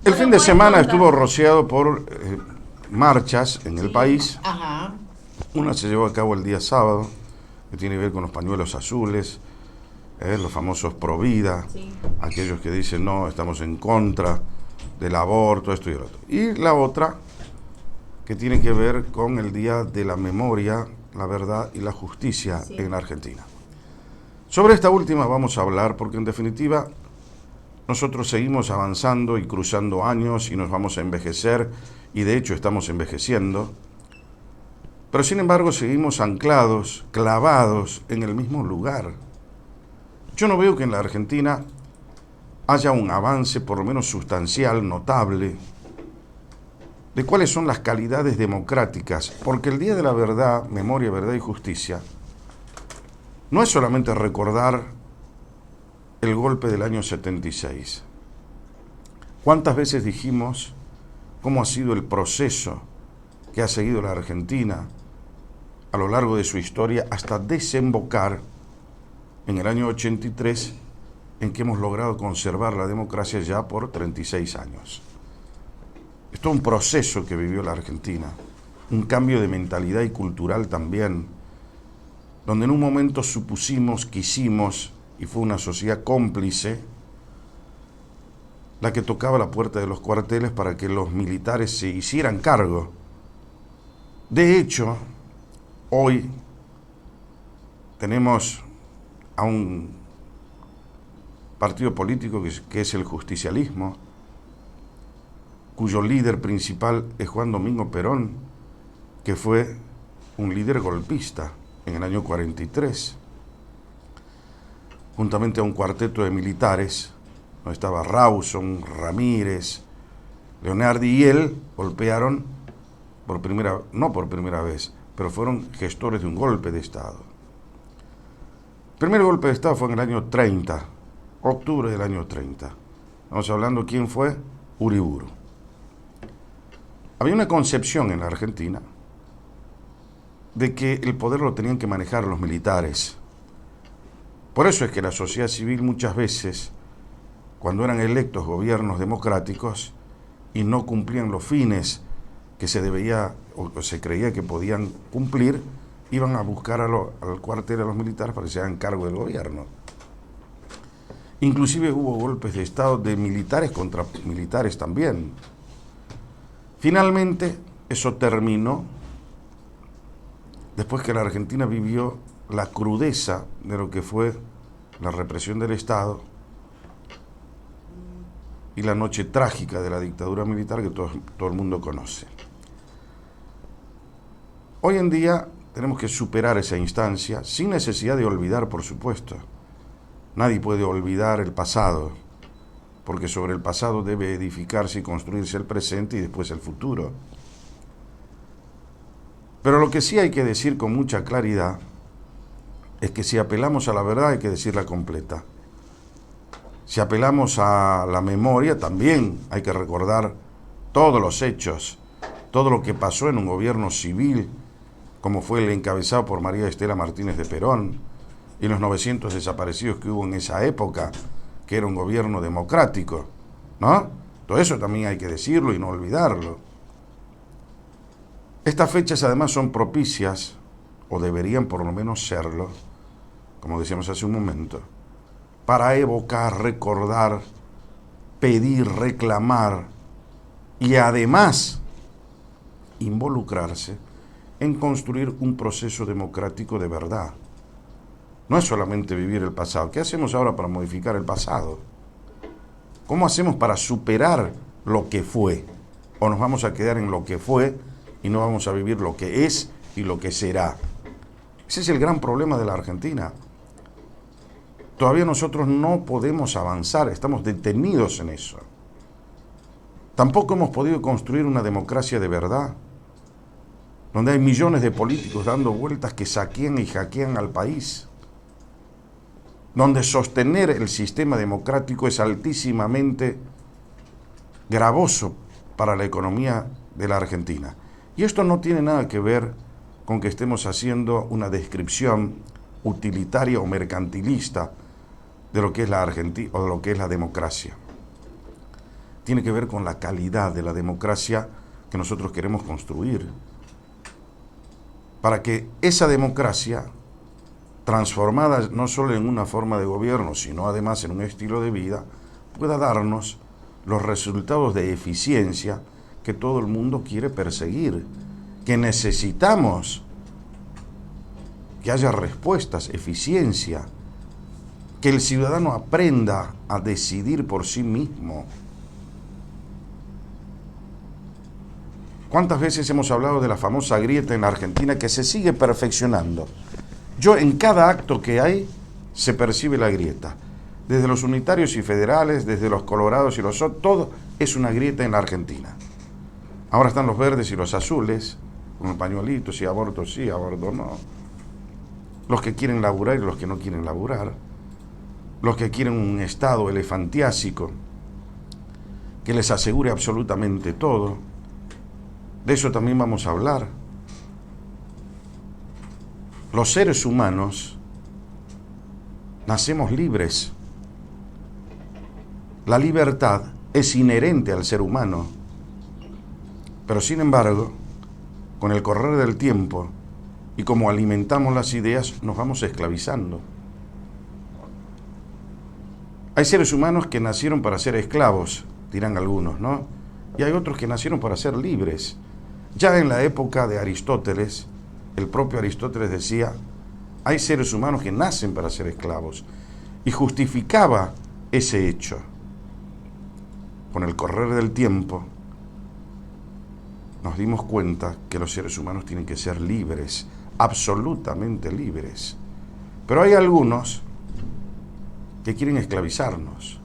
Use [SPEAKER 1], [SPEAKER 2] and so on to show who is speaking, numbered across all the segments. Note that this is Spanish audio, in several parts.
[SPEAKER 1] El fin de
[SPEAKER 2] buena
[SPEAKER 1] semana
[SPEAKER 2] onda.
[SPEAKER 1] estuvo rociado por marchas en el país.
[SPEAKER 2] Ajá.
[SPEAKER 1] Una se llevó a cabo el día sábado, que tiene que ver con los pañuelos azules, los famosos pro vida,
[SPEAKER 2] Sí.
[SPEAKER 1] aquellos que dicen no, estamos en contra del aborto, esto y lo otro. Y la otra, que tiene que ver con el Día de la Memoria, la Verdad y la Justicia
[SPEAKER 2] Sí.
[SPEAKER 1] en Argentina. Sobre esta última vamos a hablar porque en definitiva nosotros seguimos avanzando y cruzando años y nos vamos a envejecer y de hecho estamos envejeciendo, pero sin embargo seguimos anclados, clavados en el mismo lugar. Yo no veo que en la Argentina haya un avance por lo menos sustancial, notable, de cuáles son las calidades democráticas, porque el Día de la Verdad, Memoria, Verdad y Justicia no es solamente recordar el golpe del año 76. ¿Cuántas veces dijimos cómo ha sido el proceso que ha seguido la Argentina a lo largo de su historia hasta desembocar en el año 83 en que hemos logrado conservar la democracia ya por 36 años? Esto es un proceso que vivió la Argentina, un cambio de mentalidad y cultural también, donde en un momento supusimos, quisimos, y fue una sociedad cómplice, la que tocaba la puerta de los cuarteles para que los militares se hicieran cargo. De hecho, hoy tenemos a un partido político que es el justicialismo, cuyo líder principal es Juan Domingo Perón, que fue un líder golpista en el año 43, juntamente a un cuarteto de militares, donde estaba Rawson, Ramírez, Leonardi y él, golpearon no por primera vez, pero fueron gestores de un golpe de Estado. El primer golpe de Estado fue en el año 30, octubre del año 30. Estamos hablando, ¿quién fue? Uriburu. Había una concepción en la Argentina de que el poder lo tenían que manejar los militares. Por eso es que la sociedad civil muchas veces, cuando eran electos gobiernos democráticos y no cumplían los fines que se debía o se creía que podían cumplir, iban a buscar al cuartel a los militares para que se hagan cargo del gobierno. Inclusive hubo golpes de Estado de militares contra militares también. Finalmente, eso terminó después que la Argentina vivió la crudeza de lo que fue la represión del Estado y la noche trágica de la dictadura militar que todo el mundo conoce. Hoy en día tenemos que superar esa instancia sin necesidad de olvidar, por supuesto. Nadie puede olvidar el pasado, porque sobre el pasado debe edificarse y construirse el presente y después el futuro. Pero lo que sí hay que decir con mucha claridad es que si apelamos a la verdad hay que decirla completa. Si apelamos a la memoria también hay que recordar todos los hechos, todo lo que pasó en un gobierno civil, como fue el encabezado por María Estela Martínez de Perón, y los 900 desaparecidos que hubo en esa época, que era un gobierno democrático, ¿no? Todo eso también hay que decirlo y no olvidarlo. Estas fechas además son propicias, o deberían por lo menos serlo, como decíamos hace un momento, para evocar, recordar, pedir, reclamar y además involucrarse en construir un proceso democrático de verdad. No es solamente vivir el pasado. ¿Qué hacemos ahora para modificar el pasado? ¿Cómo hacemos para superar lo que fue? ¿O nos vamos a quedar en lo que fue y no vamos a vivir lo que es y lo que será? Ese es el gran problema de la Argentina. Todavía nosotros no podemos avanzar, estamos detenidos en eso. Tampoco hemos podido construir una democracia de verdad, donde hay millones de políticos dando vueltas que saquean y hackean al país, donde sostener el sistema democrático es altísimamente gravoso para la economía de la Argentina. Y esto no tiene nada que ver con que estemos haciendo una descripción utilitaria o mercantilista de lo que es la Argentina o de lo que es la democracia. tiene que ver con la calidad de la democracia que nosotros queremos construir. Para que esa democracia, transformada no solo en una forma de gobierno, sino además en un estilo de vida, pueda darnos los resultados de eficiencia que todo el mundo quiere perseguir, que necesitamos que haya respuestas, eficiencia, que el ciudadano aprenda a decidir por sí mismo. ¿Cuántas veces hemos hablado de la famosa grieta en la Argentina que se sigue perfeccionando? En cada acto que hay se percibe la grieta. Desde los unitarios y federales, desde los colorados y los todo es una grieta en la Argentina. Ahora están los verdes y los azules, con pañuelitos, sí, aborto no. Los que quieren laburar y los que no quieren laburar. Los que quieren un Estado elefantiásico que les asegure absolutamente todo. De eso también vamos a hablar. Los seres humanos nacemos libres. La libertad es inherente al ser humano. Pero sin embargo, con el correr del tiempo y como alimentamos las ideas, nos vamos esclavizando. Hay seres humanos que nacieron para ser esclavos, dirán algunos, ¿no? Y hay otros que nacieron para ser libres. Ya en la época de Aristóteles, el propio Aristóteles decía, hay seres humanos que nacen para ser esclavos, y justificaba ese hecho. Con el correr del tiempo, nos dimos cuenta que los seres humanos tienen que ser libres, absolutamente libres. Pero hay algunos que quieren esclavizarnos,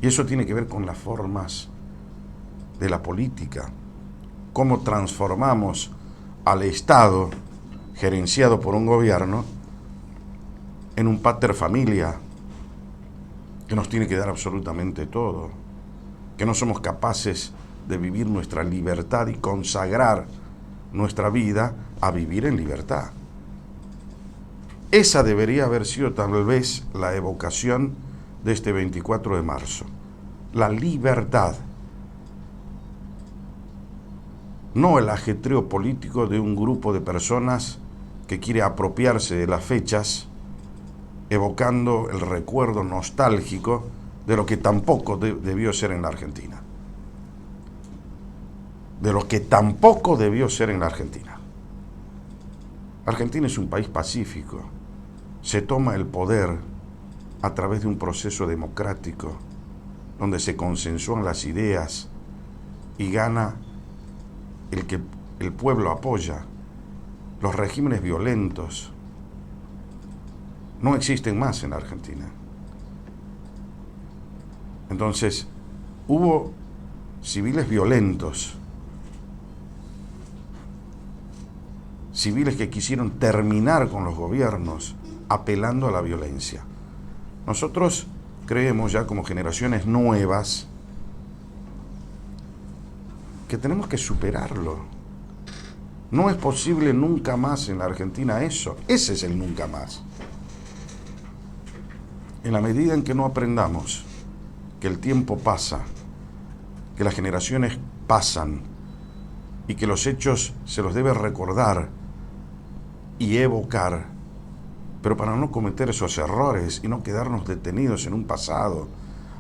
[SPEAKER 1] y eso tiene que ver con las formas de la política, cómo transformamos al Estado, gerenciado por un gobierno, en un pater familia que nos tiene que dar absolutamente todo, que no somos capaces de vivir nuestra libertad y consagrar nuestra vida a vivir en libertad. Esa debería haber sido tal vez la evocación de este 24 de marzo. La libertad. No el ajetreo político de un grupo de personas que quiere apropiarse de las fechas, evocando el recuerdo nostálgico de lo que tampoco debió ser en la Argentina. De lo que tampoco debió ser en la Argentina. Argentina es un país pacífico. Se toma el poder a través de un proceso democrático donde se consensúan las ideas y gana el que el pueblo apoya. Los regímenes violentos no existen más en Argentina. Entonces, hubo civiles violentos, civiles que quisieron terminar con los gobiernos apelando a la violencia. Nosotros creemos ya como generaciones nuevas que tenemos que superarlo. No es posible nunca más en la Argentina eso. Ese es el nunca más. En la medida en que no aprendamos que el tiempo pasa, que las generaciones pasan y que los hechos se los debe recordar y evocar, pero para no cometer esos errores y no quedarnos detenidos en un pasado,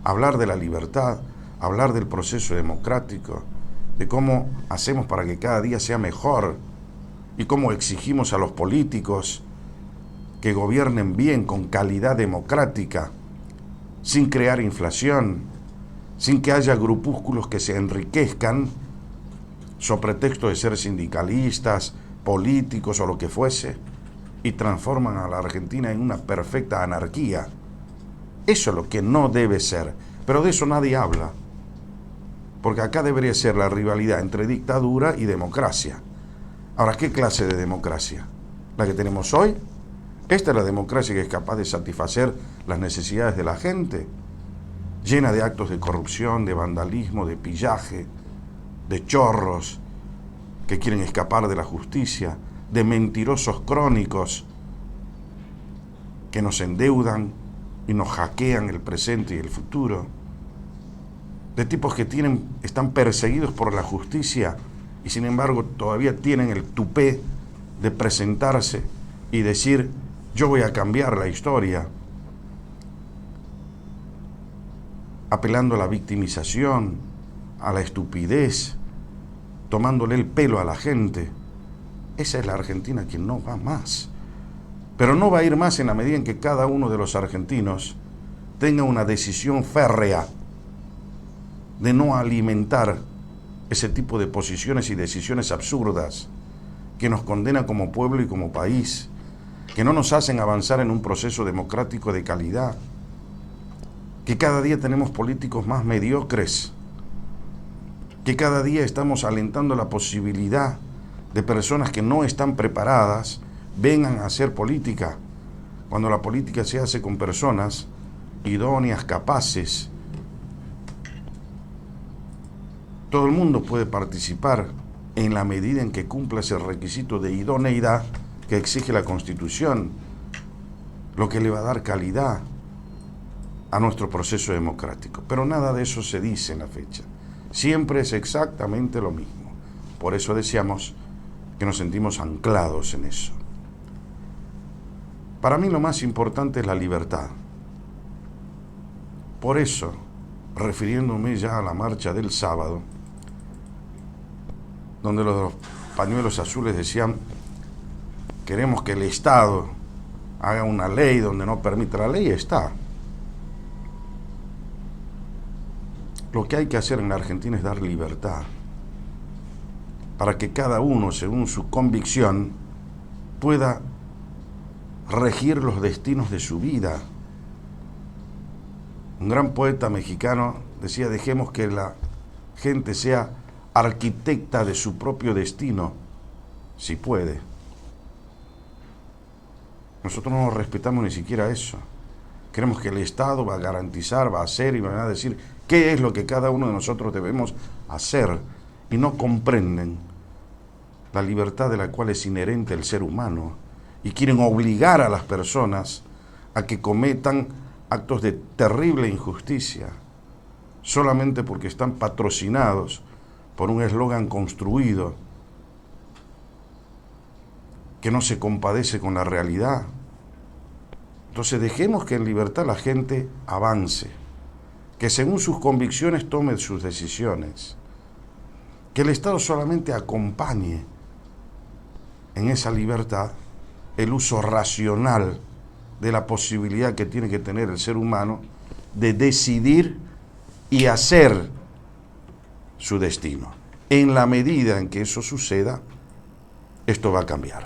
[SPEAKER 1] hablar de la libertad, hablar del proceso democrático, de cómo hacemos para que cada día sea mejor y cómo exigimos a los políticos que gobiernen bien, con calidad democrática, sin crear inflación, sin que haya grupúsculos que se enriquezcan sobre pretexto de ser sindicalistas, políticos o lo que fuese, y transforman a la Argentina en una perfecta anarquía. Eso es lo que no debe ser, pero de eso nadie habla, porque acá debería ser la rivalidad entre dictadura y democracia. Ahora, ¿qué clase de democracia? ¿La que tenemos hoy? ¿Esta es la democracia que es capaz de satisfacer las necesidades de la gente? Llena de actos de corrupción, de vandalismo, de pillaje, de chorros que quieren escapar de la justicia, de mentirosos crónicos que nos endeudan y nos hackean el presente y el futuro. de tipos que están perseguidos por la justicia y sin embargo todavía tienen el tupé de presentarse y decir: yo voy a cambiar la historia, apelando a la victimización, a la estupidez, tomándole el pelo a la gente. Esa es la Argentina que no va más. Pero no va a ir más en la medida en que cada uno de los argentinos tenga una decisión férrea de no alimentar ese tipo de posiciones y decisiones absurdas que nos condenan como pueblo y como país, que no nos hacen avanzar en un proceso democrático de calidad, que cada día tenemos políticos más mediocres, que cada día estamos alentando la posibilidad de personas que no están preparadas vengan a hacer política, cuando la política se hace con personas idóneas, capaces. Todo el mundo puede participar en la medida en que cumpla ese requisito de idoneidad que exige la Constitución, lo que le va a dar calidad a nuestro proceso democrático. Pero nada de eso se dice en la fecha. Siempre es exactamente lo mismo. Por eso decíamos que nos sentimos anclados en eso. Para mí lo más importante es la libertad. Por eso, refiriéndome ya a la marcha del sábado, donde los pañuelos azules decían: queremos que el Estado haga una ley donde no permita, la ley está. Lo que hay que hacer en la Argentina es dar libertad para que cada uno, según su convicción, pueda regir los destinos de su vida. Un gran poeta mexicano decía: dejemos que la gente sea arquitecta de su propio destino, si puede. Nosotros no respetamos ni siquiera eso. Creemos que el Estado va a garantizar, va a hacer y va a decir qué es lo que cada uno de nosotros debemos hacer, y no comprenden la libertad de la cual es inherente el ser humano, y quieren obligar a las personas a que cometan actos de terrible injusticia solamente porque están patrocinados por un eslogan construido que no se compadece con la realidad. Entonces dejemos que en libertad la gente avance, que según sus convicciones tome sus decisiones, que el Estado solamente acompañe en esa libertad el uso racional de la posibilidad que tiene que tener el ser humano de decidir y hacer su destino. En la medida en que eso suceda, esto va a cambiar.